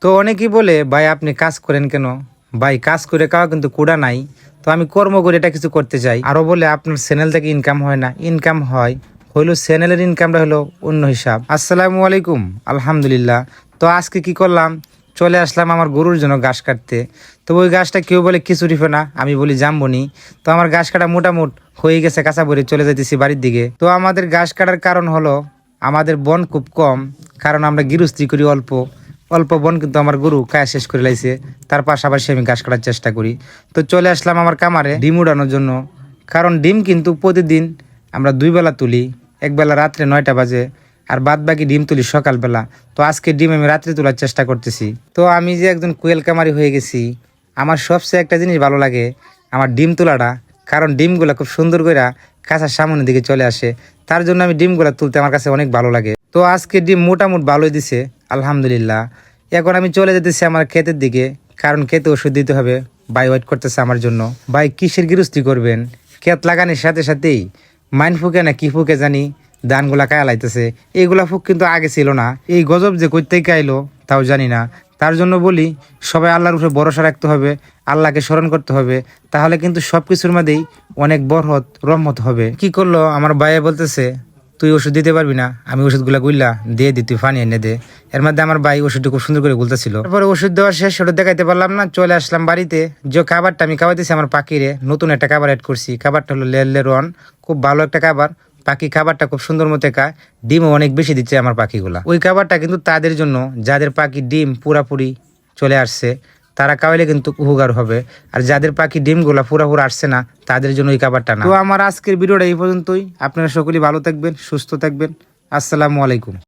তো অনেকেই বলে ভাই আপনি কাজ করেন কেন? ভাই কাজ করে খাওয়া কিন্তু কুড়া নাই। তো আমি কর্ম করে এটা কিছু করতে চাই। আরো বলে আপনার চ্যানেল থেকে ইনকাম হয় না, ইনকাম হয় হইলো চ্যানেলের ইনকামটা হলো অন্য হিসাব। আসসালামু আলাইকুম, আলহামদুলিল্লাহ। তো আজকে কি করলাম, চলে আসলাম আমার গরুর জন্য ঘাস কাটতে। তো ওই ঘাসটা কেউ বলে খিচুড়ি ফেনা, আমি বলি জাম্বনি। তো আমার ঘাস কাটা মোটামুট হয়ে গেছে, কাঁচা বরে চলে যাইতেছি বাড়ির দিকে। তো আমাদের ঘাস কাটার কারণ হলো আমাদের বন খুব কম, কারণ আমরা গৃহস্থী করি অল্প অল্প বন, কিন্তু আমার গরু কায়া শেষ করে লাইছে। তার পাশাপাশি আমি ঘাস কাটার চেষ্টা করি। তো চলে আসলাম আমার কামারে ডিম উড়ানোর জন্য, কারণ ডিম কিন্তু প্রতিদিন আমরা 2 বেলা তুলি, এক বেলা রাত্রে 9টা বাজে, আর বাদ বাকি ডিম তুলি সকালবেলা। তো আজকে ডিম আমি রাত্রে তোলার চেষ্টা করতেছি। তো আমি যে একজন কোয়েল কামারি হয়ে গেছি, আমার সবচেয়ে একটা জিনিস ভালো লাগে আমার ডিম তোলাটা, কারণ ডিমগুলা খুব সুন্দর করে কাঁচার সামনের দিকে চলে আসে। তার জন্য আমি ডিমগুলা তুলতে আমার কাছে অনেক ভালো লাগে। তো আজকে ডিম মোটামুটি ভালোই দিছে, আলহামদুলিল্লাহ। এখন আমি চলে যেতেছি আমার ক্ষেতের দিকে, কারণ ক্ষেতে ওষুধ দিতে হবে। ভাই ওয়েট করতেছে আমার জন্য। ভাই কিসের গৃহস্থী করবেন, ক্ষেত লাগানোর সাথে সাথেই মাইন ফুকে না কি ফুকে জানি ধানগুলা কায়া লাইতেছে। এইগুলা ফুক কিন্তু আগে ছিল না, এই গজব যে কই থেকে আইলো তাও জানি না। তার জন্য বলি সবাই আল্লাহর উপরে ভরসা রাখতে হবে, আল্লাহকে স্মরণ করতে হবে, তাহলে কিন্তু সবকিছুর মধ্যেই অনেক বরহত রহমত হবে। কি করলো আমার ভাইয়া বলতেছে তুই ওষুধ দিতে পারবি না, আমি ওষুধগুলা গুইলা দিয়ে দি, তুই পানি এনে দে। এর মধ্যে আমার ভাই ওষুধটা খুব সুন্দর করে গুলতেছিল। তারপরে ওষুধ দেওয়া শেষ, ওটা দেখাইতে পারলাম না, চলে আসলাম বাড়িতে। যে খাবারটা আমি খাওয়াইতেছি আমার পাখিরে, নতুন একটা খাবার অ্যাড করছি। খাবারটা হলো লেরন, খুব ভালো একটা খাবার। পাখি খাবারটা খুব সুন্দর মতো খায়, ডিমও অনেক বেশি দিচ্ছে আমার পাখিগুলা। ওই খাবারটা কিন্তু তাদের জন্য যাদের পাখি ডিম পুরাপুরি চলে আসছে, তারা খাওয়াইলে কিন্তু উপকার হবে। আর যাদের পাখি ডিমগুলা পুরাপুরি আসছে না, তাদের জন্য ওই খাবারটা না। তো আমার আজকের ভিডিওটা এই পর্যন্তই। আপনারা সকলেই ভালো থাকবেন, সুস্থ থাকবেন। আসসালামু আলাইকুম।